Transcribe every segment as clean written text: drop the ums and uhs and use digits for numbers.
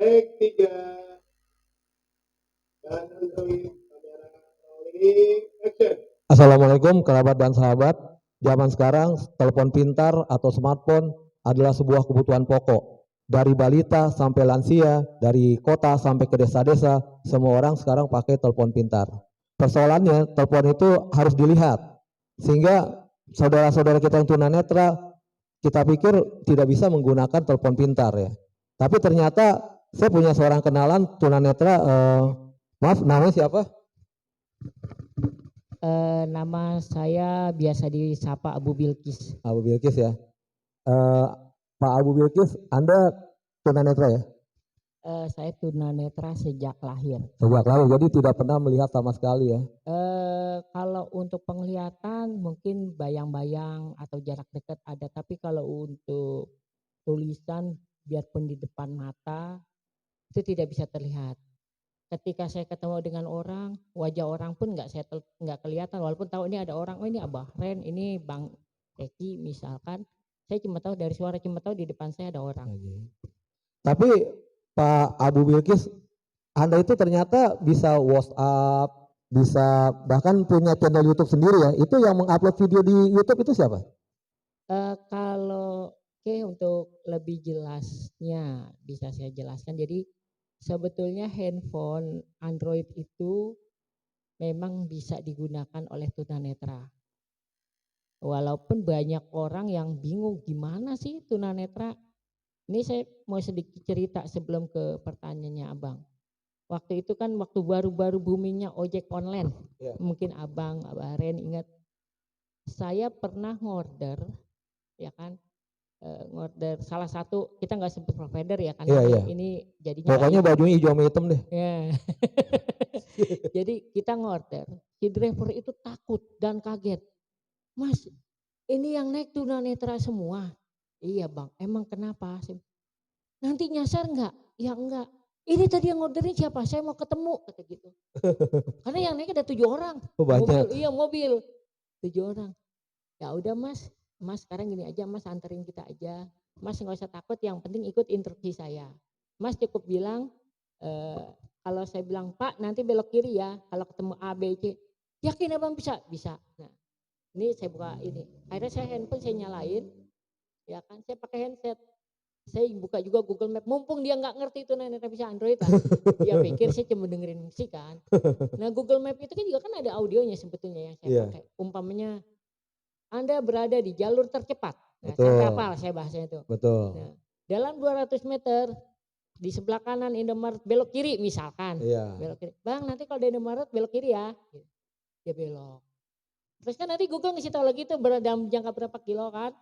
Take 3 dan Android kamera rolling action. Assalamualaikum kerabat dan sahabat. Zaman sekarang telepon pintar atau smartphone adalah sebuah kebutuhan pokok. Dari balita sampai lansia, dari kota sampai ke desa-desa, semua orang sekarang pakai telepon pintar. Persoalannya, telepon itu harus dilihat. Sehingga saudara-saudara kita yang tunanetra, kita pikir tidak bisa menggunakan telepon pintar ya. Tapi ternyata saya punya seorang kenalan tunanetra, maaf namanya siapa? Nama saya biasa disapa Abu Bilkis. Abu Bilkis ya. Pak Abu Bilkis, Anda tunanetra ya? Saya tunanetra sejak lahir. Sejak lahir, jadi tidak pernah melihat sama sekali ya? Kalau untuk penglihatan mungkin bayang-bayang atau jarak dekat ada, tapi kalau untuk tulisan biarpun di depan mata itu tidak bisa terlihat. Ketika saya ketemu dengan orang, wajah orang pun nggak kelihatan, walaupun tahu ini ada orang, oh ini Abah Ren, ini Bang Eki misalkan, saya cuma tahu dari suara, cuma tahu di depan saya ada orang. Tapi Pak Abu Bilkis, Anda itu ternyata bisa WhatsApp, bisa bahkan punya channel YouTube sendiri ya. Itu yang mengupload video di YouTube itu siapa? Kalau untuk lebih jelasnya bisa saya jelaskan. Jadi sebetulnya handphone Android itu memang bisa digunakan oleh tunanetra. Walaupun banyak orang yang bingung gimana sih tunanetra. Ini saya mau sedikit cerita sebelum ke pertanyaannya Abang. Waktu itu kan waktu baru-baru boomingnya ojek online. Ya. Mungkin Abang Ren ingat. Saya pernah ngorder, ya kan, ngorder salah satu, kita nggak sebut provider ya, karena ini jadinya pokoknya bajunya hijau sama hitam deh. Ya. Jadi kita ngorder, si driver itu takut dan kaget. Mas, ini yang naik tunanetra semua. Iya Bang, emang kenapa? Nanti nyasar enggak? Ya enggak. Ini tadi yang ngorderin siapa? Saya mau ketemu, kata gitu. Karena yang naik ada 7 orang. Oh, banyak. Mobil. 7 orang. Ya udah Mas sekarang gini aja, Mas anterin kita aja. Mas nggak usah takut, yang penting ikut instruksi saya. Mas cukup bilang, kalau saya bilang Pak nanti belok kiri ya, kalau ketemu A, B, C. Yakin Abang bisa? Bisa. Nah ini saya buka ini. Akhirnya saya handphone saya nyalain. Ya kan, saya pakai handset. Saya buka juga Google Map, mumpung dia nggak ngerti itu nenek bisa Android lah. Dia pikir saya cuma dengerin musik kan. Nah Google Map itu kan juga kan ada audionya sebetulnya yang saya pakai. Umpamanya Anda berada di jalur tercepat. Nah, sampai hafal saya bahasanya itu. Betul. Nah, dalam 200 meter di sebelah kanan Indomaret belok kiri misalkan. Iya. Belok kiri. Bang nanti kalau di Indomaret belok kiri ya. Dia belok. Terus kan nanti Google ngasih tahu lagi itu dalam jangka berapa kilo kan.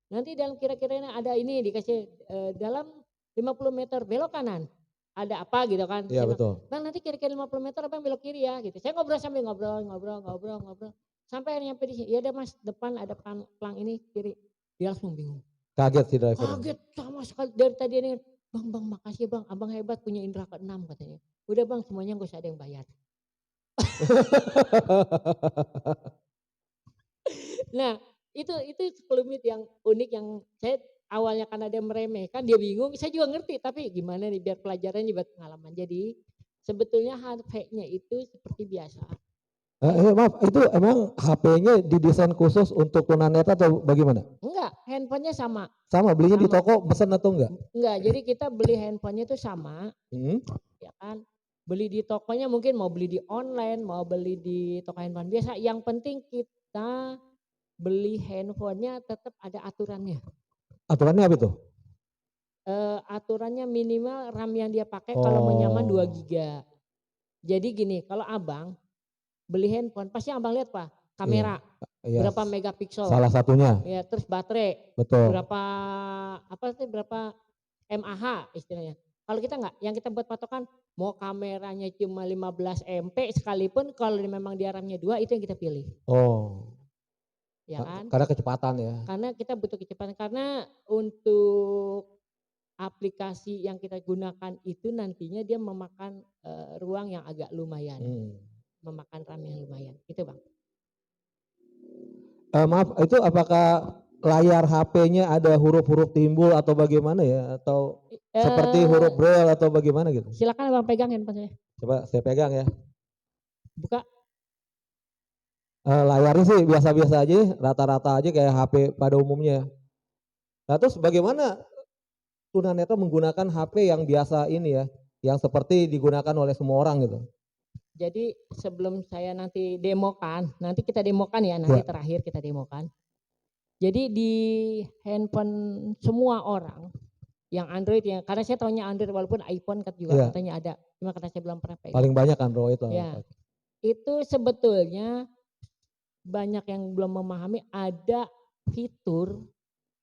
Nanti dalam kira-kira ada ini dikasih dalam 50 meter belok kanan. Ada apa gitu kan. Iya betul. Bang nanti kira-kira 50 meter Abang belok kiri ya gitu. Saya ngobrol sambil ngobrol. Sampai nyampe di sini. Ya udah Mas, depan ada pelang ini kiri. Dia langsung bingung. Kaget si driver. Kaget sama sekali dari tadi ini. Bang makasih Bang, Abang hebat punya indera keenam katanya. Udah Bang semuanya gak usah ada yang bayar. Nah itu sekelumit yang unik yang saya awalnya kan ada meremehkan, dia bingung, saya juga ngerti tapi gimana nih biar pelajarannya buat pengalaman. Jadi sebetulnya HP-nya itu seperti biasa. Maaf, itu emang HP-nya didesain khusus untuk tunanetra atau bagaimana? Enggak, handphonenya sama. Sama, belinya di toko pesan atau enggak? Enggak, jadi kita beli handphonenya itu sama, ya kan. Beli di tokonya mungkin mau beli di online, mau beli di toko handphone biasa. Yang penting kita beli handphonenya tetap ada aturannya. Aturannya apa itu? Aturannya minimal RAM yang dia pakai kalau mau nyaman 2 giga. Jadi gini, kalau Abang beli handphone, pasti Abang lihat Pak, kamera berapa megapiksel. Salah satunya. Ya, terus baterai. Betul. Berapa mAh istilahnya. Kalau kita enggak, yang kita buat patokan mau kameranya cuma 15 MP sekalipun kalau memang dia RAM-nya 2 itu yang kita pilih. Oh. Ya kan? Karena kecepatan ya. Karena kita butuh kecepatan, karena untuk aplikasi yang kita gunakan itu nantinya dia memakan ruang yang agak lumayan. Memakan RAM yang lumayan. Itu Bang. Maaf, itu apakah layar HP-nya ada huruf-huruf timbul atau bagaimana ya? Atau seperti huruf braille atau bagaimana gitu? Silakan Abang pegang handphone saya. Coba saya pegang ya. Buka. Layarnya sih biasa-biasa aja, rata-rata aja kayak HP pada umumnya. Nah terus bagaimana tunanetra menggunakan HP yang biasa ini ya, yang seperti digunakan oleh semua orang gitu? Jadi sebelum saya nanti demokan, nanti kita demokan ya, nanti Ya. terakhir kita demokan. Jadi di handphone semua orang yang Android ya, karena saya tahunya Android walaupun iPhone juga Ya. katanya ada, cuma karena saya belum pernah pegang. Paling banyak Android lah. Ya, itu sebetulnya banyak yang belum memahami ada fitur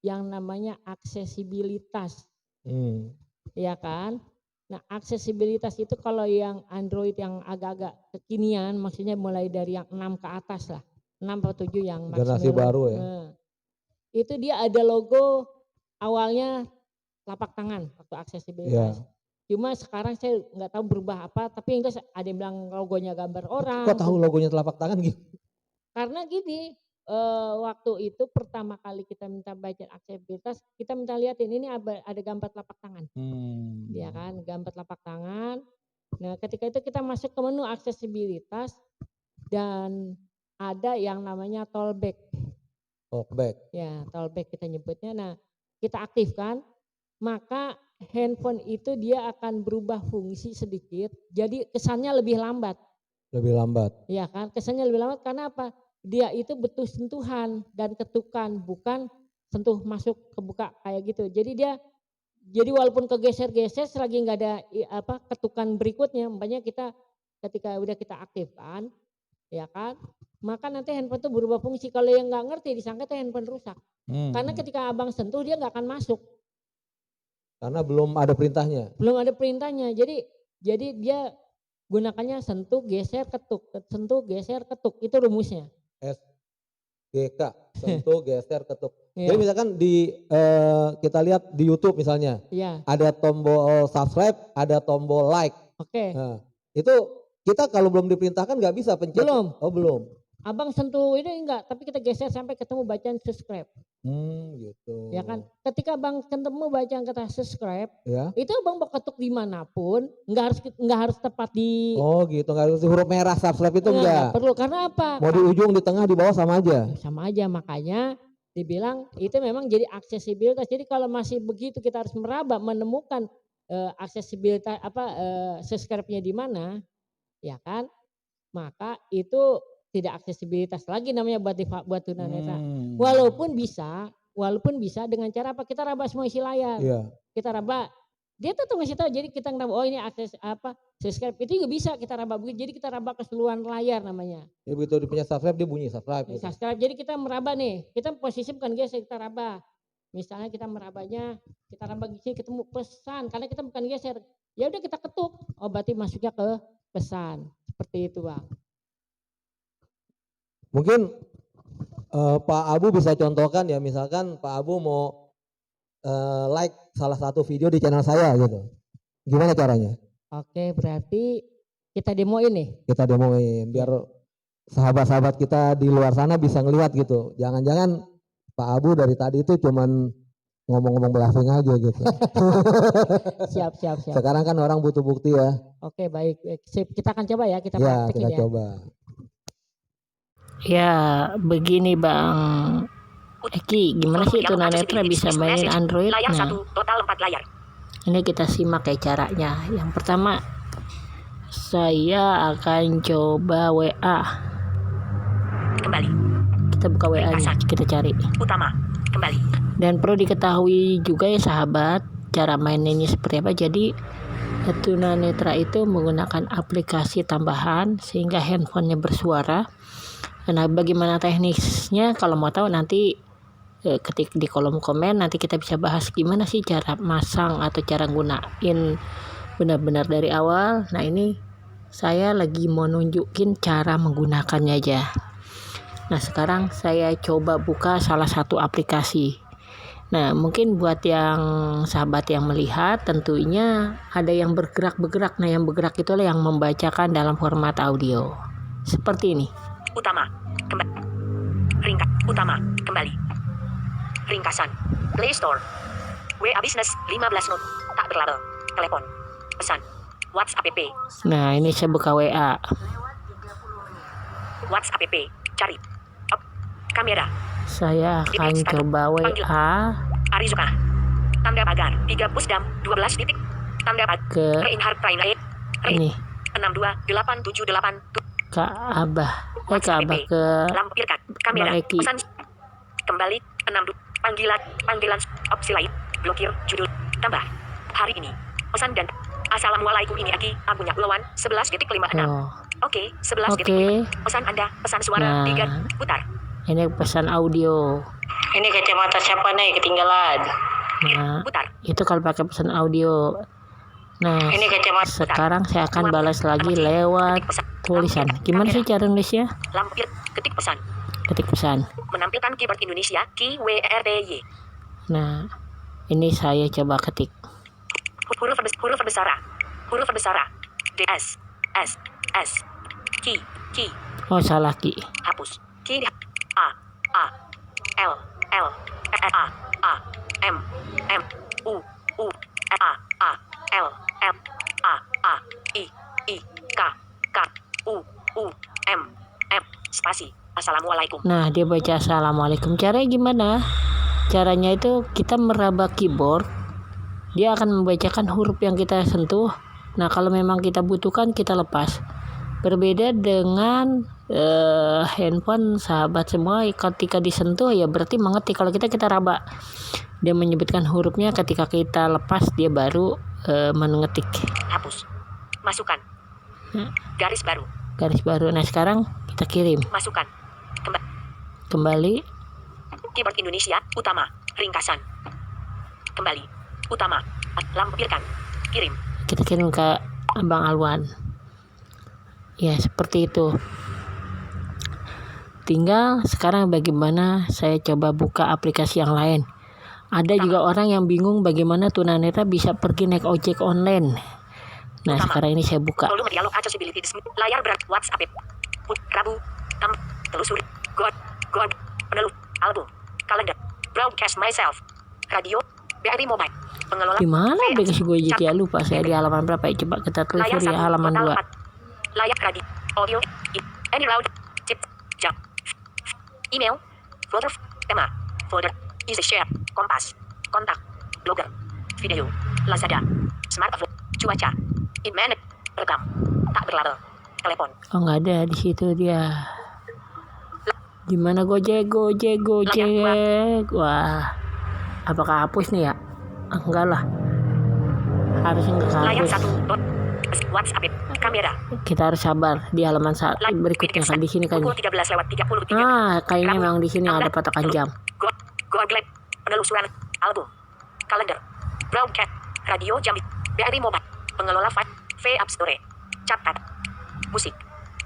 yang namanya aksesibilitas, ya kan? Nah, aksesibilitas itu kalau yang Android yang agak-agak kekinian, maksudnya mulai dari yang 6 ke atas lah, 6 atau 7 yang generasi maksimal. baru ya. Nah, itu dia ada logo awalnya telapak tangan waktu aksesibilitas. Ya. Cuma sekarang saya nggak tahu berubah apa, tapi yang jelas ada yang bilang logonya gambar orang. Kok tahu logonya telapak tangan gitu? Karena gini, waktu itu pertama kali kita minta budget aksesibilitas, kita minta liatin ini ada gambar telapak tangan. Ya kan, gambar telapak tangan. Nah, ketika itu kita masuk ke menu aksesibilitas dan ada yang namanya tollback. Talkback. Ya, tollback kita nyebutnya. Nah, kita aktifkan, maka handphone itu dia akan berubah fungsi sedikit, jadi kesannya lebih lambat. Lebih lambat. Ya kan, kesannya lebih lambat karena apa? Dia itu butuh sentuhan dan ketukan, bukan sentuh masuk ke buka kayak gitu. Jadi walaupun kegeser-geser selagi nggak ada ketukan berikutnya, umpamanya kita ketika udah kita aktifkan, ya kan, maka nanti handphone itu berubah fungsi. Kalau yang nggak ngerti disangka itu handphone rusak. Karena ketika abang sentuh dia nggak akan masuk. Karena belum ada perintahnya. Belum ada perintahnya. Jadi dia gunakannya sentuh, geser, ketuk, sentuh, geser, ketuk. Itu rumusnya. SGK, sentuh, geser, ketuk. Ya. Jadi misalkan kita lihat di YouTube misalnya, Ya. ada tombol subscribe, ada tombol like. Oke. Nah, itu kita kalau belum diperintahkan nggak bisa pencet. Belum. Oh belum. Abang sentuh ini enggak, tapi kita geser sampai ketemu bacaan subscribe. Gitu. Ya kan, ketika abang ketemu bacaan kata subscribe, Ya. itu abang mau ketuk dimanapun, nggak harus tepat di. Oh gitu, nggak harus huruf merah subscribe itu enggak. Perlu, karena apa? Mau di ujung, di tengah, di bawah sama aja. Sama aja, makanya dibilang itu memang jadi aksesibilitas. Jadi kalau masih begitu kita harus meraba menemukan aksesibilitas subscribe-nya di mana, ya kan? Maka itu tidak aksesibilitas lagi namanya buat tunanetra. Walaupun bisa dengan cara apa? Kita raba semua isi layar. Iya. Kita raba, dia tetap ngasih tahu. Jadi kita ngeraba, oh ini akses subscribe itu juga bisa kita raba begitu. Jadi kita raba keseluruhan layar namanya. Ya begitu dia punya subscribe dia bunyi subscribe. Gitu. Subscribe. Jadi kita meraba nih, kita posisi bukan geser, kita raba. Misalnya kita merabanya, kita raba gini ketemu pesan, karena kita bukan geser. Ya udah kita ketuk, oh berarti masuknya ke pesan. Seperti itu Bang. Mungkin Pak Abu bisa contohkan ya, misalkan Pak Abu mau like salah satu video di channel saya gitu. Gimana caranya? Oke, berarti kita demoin nih. Kita demoin biar sahabat-sahabat kita di luar sana bisa ngelihat gitu. Jangan-jangan Pak Abu dari tadi itu cuman ngomong-ngomong bluffing aja gitu. Siap. Sekarang kan orang butuh bukti ya. Oke, baik. Sip. Kita akan coba ya, kita Ya, praktekin kita ya. coba. Ya, begini Bang Eki, gimana sih tunanetra bisa mainin Android? Layar Nah, 1, total 4 layar. ini kita simak ya caranya. Yang pertama, saya akan coba WA. Kembali. Kita buka WA-nya, kita cari. Utama. Kembali. Dan perlu diketahui juga ya sahabat, cara mainnya seperti apa. Jadi tunanetra itu menggunakan aplikasi tambahan sehingga handphonenya bersuara. Nah, bagaimana teknisnya kalau mau tahu nanti ketik di kolom komen, nanti kita bisa bahas gimana sih cara masang atau cara gunain benar-benar dari awal. Nah, ini saya lagi mau nunjukin cara menggunakannya aja. Nah, sekarang saya coba buka salah satu aplikasi. Nah, mungkin buat yang sahabat yang melihat tentunya ada yang bergerak-bergerak. Nah, yang bergerak itulah yang membacakan dalam format audio. Seperti ini. Utama. Kembali. Ringkas. Utama. Kembali. ringkasan, Play Store, WA Business 15 not, tak berlabel, telepon, pesan, WhatsApp app, Nah, ini saya buka WA. WhatsApp app, cari, up, kamera, Saya akan coba WA Arizuka, tanda pagar, 3 pusdam, 12 titik, tanda pagar, ke Reinhard Prainae, ini 62878, Kak Abah. Ke Abah ke lampirkan, kamera, Bang Eki. pesan, kembali, 62, panggilan, opsi lain, blokir, judul, tambah, hari ini, pesan dan, Assalamualaikum ini Aki, Abunya Ulawan, 11.56, Oh, Oke, 11 oke. pesan Anda, pesan suara, Nah. 3, putar, Ini pesan audio. Ini kacamata siapa nih ketinggalan? Nah, putar, itu kalau pakai pesan audio. Nah, Ini kacamata. sekarang saya akan balas lagi lewat tulisan. Gimana sih cara nulisnya? lampir, ketik pesan, Ketik pesan. menampilkan keyboard Indonesia, KWRDY, Nah, ini saya coba ketik. huruf bersara, DS, S, Ki, Oh, salah Ki. hapus, Ki, A, L, A, M, U, A, L, A, I, K, U, M, spasi, Assalamualaikum. Nah, dia baca Assalamualaikum. Caranya gimana? Caranya itu kita meraba keyboard. Dia akan membacakan huruf yang kita sentuh. Nah, kalau memang kita butuhkan, kita lepas. Berbeda dengan handphone sahabat semua, ketika disentuh ya berarti mengetik. Kalau kita raba, dia menyebutkan hurufnya, ketika kita lepas dia baru mengetik. Hapus, masukkan, garis baru. Nah, sekarang kita kirim. Masukkan, Kembali. keyboard Indonesia, utama, ringkasan, kembali, utama, lampirkan, kirim. Kita kirim ke Abang Alwan. Ya, seperti itu. Tinggal sekarang bagaimana saya coba buka aplikasi yang lain. Ada juga orang yang bingung bagaimana tunanetra bisa pergi naik ojek online. Nah, sekarang ini saya buka. Volume dialog accessibility layar berat WhatsApp Rabu telusuri God penelut album kalender broadcast myself radio BRI mobile pengelola Di mana aplikasi Gojek ya? Lupa saya di halaman berapa ya? Coba kita layar telusuri ya, halaman 2. layak radio audio any loud tip jam email folder tema folder easy share kompas kontak blogger video Lazada smartphone cuaca in minute rekam tak berlabel telepon. Oh, nggak ada di situ dia. Di mana Gojek? Wah, apakah hapus nih ya? Enggak lah. Harusnya nggak Layar hapus. 1. WhatsApp kamera. Kita harus sabar di halaman berikutnya kan di sini kan. Pukul 13:33. Ah, kayaknya memang di sini ada patokan jam. Google penelusuran album kalender broadcast radio jam BRI mobile pengelola file V App Store catat musik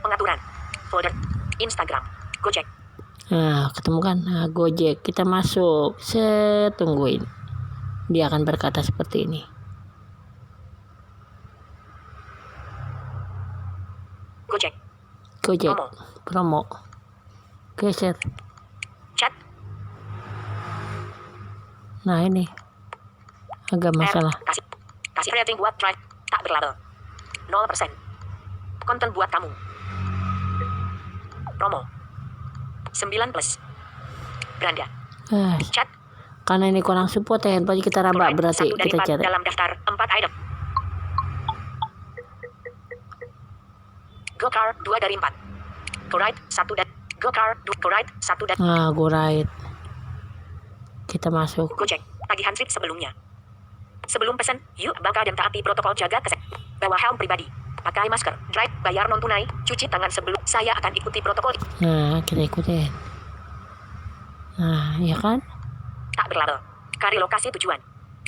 pengaturan folder Instagram Gojek. Nah, ketemu kan? Nah, Gojek. Kita masuk. Tungguin. Dia akan berkata seperti ini. Gojek. Promo. Geser. Chat. Nah, ini agak masalah. Kasih rating buat try tak berlabel 0%. Konten buat kamu. Promo 9+. Beranda. Chat. Karena ini kurang support ya handphone kita raba, berarti kita cari. Dalam daftar 4 item. Go-Car 2 dari 4. Go-Ride 1 dan Go-Car Go-Ride 1 dan Go-Ride. Kita masuk. Gojek, tagihan trip sebelumnya. Sebelum pesan, yuk bangka dan taati protokol jaga kesehatan. Bawa helm pribadi. Pakai masker, drive, bayar non tunai, cuci tangan sebelum. Saya akan ikuti protokol. Nah, kita ikutin. Nah, ya kan? Tak berlabel. Kari lokasi tujuan.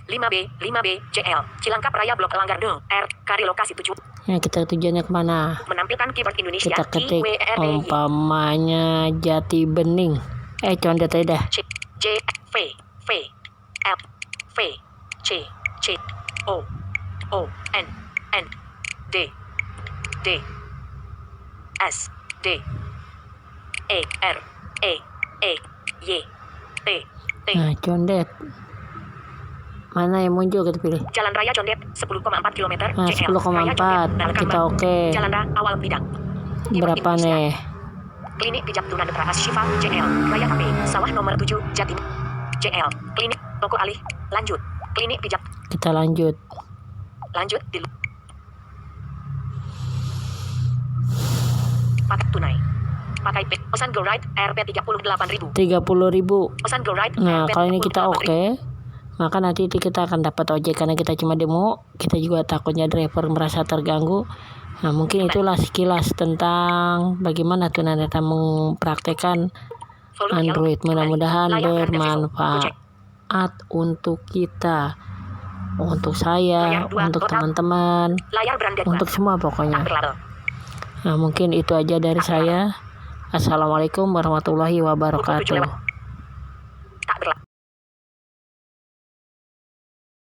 5B, JL, Cilangkap Raya Blok Langgar R, kari lokasi tujuan. Ya, kita tujuannya kemana? Menampilkan keyboard Indonesia. Kita ketik umpamanya Jati Bening. Condet aja dah. J, V, L, V, C, O, N, D, S, D, E, R, E, Y, T, T. Nah, condet. Mana yang muncul kita pilih? Jalan Raya Condet 10,4 km. Nah, JL. 10,4 Raya Condet, kita oke. Jalan Raya awal bidang. Berapa nih? Klinik Pijat Tunanetra Syifa JL. Raya KP. Sawah nomor 7 Jatim. JL. Klinik Toko Alih. Lanjut. Klinik Pijat. Kita lanjut. Lanjut di paket tunai. Pakai pesan Go Ride Rp 38.000. 30.000. Pesan Go Ride. Nah, Rp kalau ini kita 38.000. oke, maka nanti kita akan dapat ojek karena kita cuma demo. Kita juga takutnya driver merasa terganggu. Nah, mungkin itulah sekilas tentang bagaimana tunanetra mempraktekkan Volume Android. yellow. Mudah-mudahan Layar grande Vivo. bermanfaat untuk kita, untuk saya, Layar dua, untuk total. teman-teman, Layar beranda untuk semua tak pokoknya. berlabel. Nah, mungkin itu aja dari saya. Assalamualaikum warahmatullahi Pukul 7 wabarakatuh. lewat